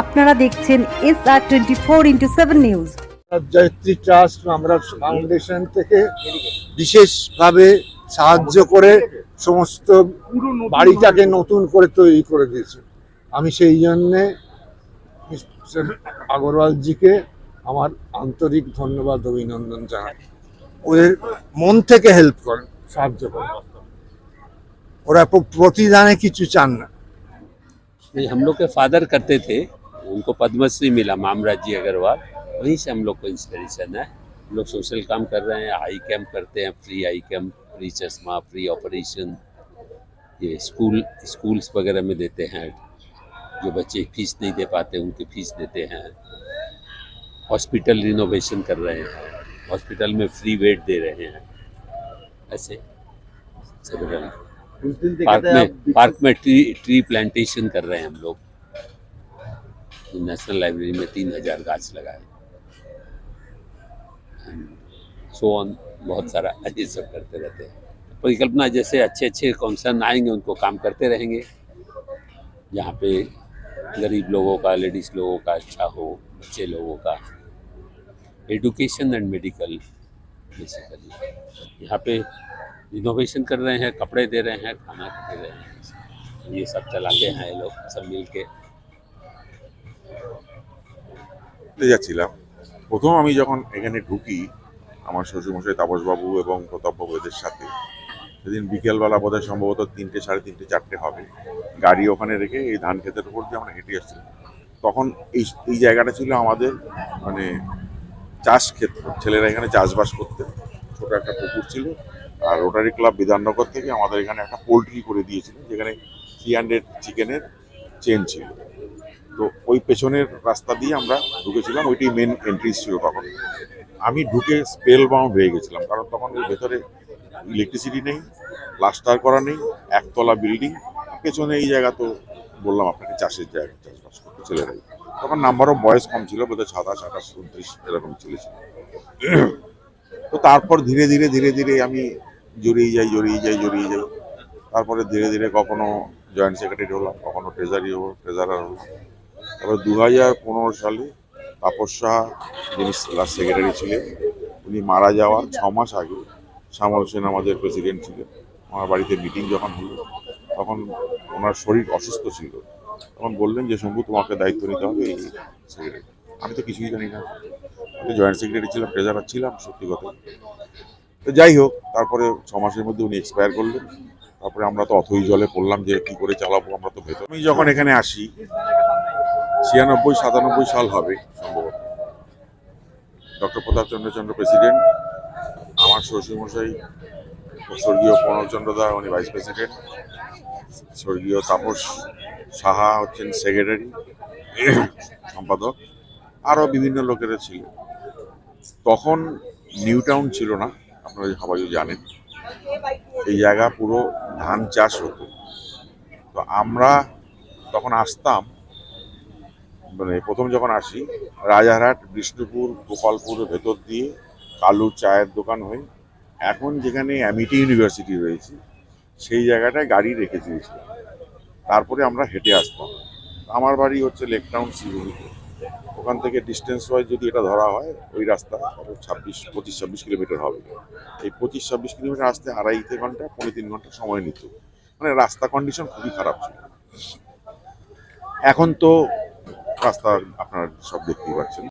আপনারা দেখছেন SR24x7 news. জয়ত্রী trust আমরা ফাউন্ডেশন থেকে বিশেষভাবে সাহায্য করে সমস্ত বাড়িটাকে নতুন করে তৈরি করে দিয়েছে। আমি সেই জন্যে মিস্টার আগরওয়ালজিকে আমার আন্তরিক ধন্যবাদ অভিনন্দন জানাই। ওদের মন থেকে হেল্প করেন, সাহায্য করেন, ওরা প্রতিদানে কিছু চান না। नहीं, हम लोग के फादर करते थे, उनको पद्मश्री मिला मामराज जी अग्रवाल, वहीं से हम लोग को इंस्पिरेशन है। हम लोग सोशल काम कर रहे हैं, आई कैंप करते हैं, फ्री आई कैंप, फ्री चश्मा, फ्री ऑपरेशन, ये स्कूल्स वगैरह में देते हैं। जो बच्चे फीस नहीं दे पाते उनकी फीस देते हैं। हॉस्पिटल रिनोवेशन कर रहे हैं, हॉस्पिटल में फ्री बेड दे रहे हैं। ऐसे सेवरल पार्क में ट्री प्लांटेशन कर रहे हैं हम लोग। नेशनल लाइब्रेरी में 3000 गाछ लगाए, सो ऑन, बहुत सारा ये सब करते रहते हैं। परिकल्पना जैसे अच्छे अच्छे कॉन्सर्न आएंगे उनको काम करते रहेंगे, जहाँ पे गरीब लोगों का, लेडीज लोगों का अच्छा हो, बच्चे लोगों का एजुकेशन एंड मेडिकल बेसिकली। यहाँ पे इनोवेशन कर रहे हैं, कपड़े दे रहे हैं, खाना दे रहे हैं, ये सब चलाते हैं ये लोग सब मिल के। যাচ্ছিলাম প্রথম আমি যখন এখানে ঢুকি আমার শ্বশুরমশাই তাপসবাবু এবং প্রতাপবাবু এদের সাথে, সেদিন বিকেলবেলা বোধহয় সম্ভবত 3টে, 3:30, 4টে হবে, গাড়ি ওখানে রেখে এই ধান ক্ষেতের উপর দিয়ে আমরা হেঁটে আসছিলাম। তখন এই জায়গাটা ছিল আমাদের মানে চাষ ক্ষেত্র, ছেলেরা এখানে চাষবাস করতেন, ছোট একটা পুকুর ছিল। আর রোটারি ক্লাব বিধাননগর থেকে আমাদের এখানে একটা পোলট্রি করে দিয়েছিল, যেখানে 300 চিকেনের চেন ছিল। তো ওই পেছনের রাস্তা দিয়ে আমরা ঢুকেছিলাম, ওইটাই মেন এন্ট্রিস ছিল। তখন আমি ঢুকে স্পেল বাউন্ড হয়ে গেছিলাম, কারণ তখন এর ভেতরে ইলেকট্রিসিটি নেই, প্লাস্টার করা নেই, একতলা বিল্ডিং, পেছনে এই জায়গা তো বললাম আপনাকে চাষের জায়গা, চাষবাস করতে ছেলেরাই। তখন নাম্বার অফ বয়স কম ছিল, বোধহয় 27, 28, 29 এরকম ছেলে ছিল। তো তারপর ধীরে ধীরে ধীরে ধীরে আমি জড়িয়ে যাই। তারপরে ধীরে ধীরে কখনো জয়েন্ট সেক্রেটারি হলাম, কখনো ট্রেজারার হলাম। তারপর 2015 সালে তাপস সাহা, যিনি লাস্ট সেক্রেটারি ছিলেন, উনি মারা যাওয়ার 6 মাস আগে শ্যামল সেন আমাদের প্রেসিডেন্ট ছিলেন। আমার বাড়িতে মিটিং যখন হলো তখন ওনার শরীর অসুস্থ ছিল, তখন বললেন যে শম্ভু তোমাকে দায়িত্ব নিতে হবে এই সেক্রেটারি। আমি তো কিছুই জানি না, আমি জয়েন্ট সেক্রেটারি ছিলাম, ট্রেজারার ছিলাম, সত্যি কথা। তো যাই হোক, তারপরে 6 মাসের মধ্যে উনি এক্সপায়ার করলেন। তারপরে আমরা তো অথই জলে পড়লাম যে কি করে চালাবো, আমরা তো ভেতর। আমি যখন এখানে আসি 96-97 সাল হবে সম্ভবত। ডক্টর প্রতাপচন্দ্র প্রেসিডেন্ট, আমার শ্বশুরমশাই স্বর্গীয় প্রণবচন্দ্র দা, উনি ভাইস প্রেসিডেন্ট, স্বর্গীয় তাপস সাহা হচ্ছেন সেক্রেটারি, সম্পাদক, আরও বিভিন্ন লোকেরা ছিল। তখন নিউ টাউন ছিল না, আপনারা সবাই জানেন। এই জায়গা পুরো ধান চাষ হতো। তো আমরা তখন আসতাম, মানে প্রথম যখন আসি রাজারহাট, বিষ্ণুপুর, গোপালপুরের ভেতর দিয়ে কালু চায়ের দোকান হয়ে এখন যেখানে অ্যামিটি ইউনিভার্সিটি রয়েছে সেই জায়গাটায় গাড়ি রেখে দিয়েছিল। তারপরে আমরা হেঁটে আসতাম। আমার বাড়ি হচ্ছে লেক টাউন শিলিগুড়িতে। ওখান থেকে ডিস্টেন্স ওয়াইজ যদি এটা ধরা হয়, ওই রাস্তা 25-26 কিলোমিটার হবে। এই 25-26 কিলোমিটার আসতে 2.5 ঘন্টা, 3.5 ঘন্টা সময় নিত। মানে রাস্তা কন্ডিশন খুবই খারাপ ছিল। এখন তো রাস্তা আপনারা সব দেখতেই পাচ্ছেন।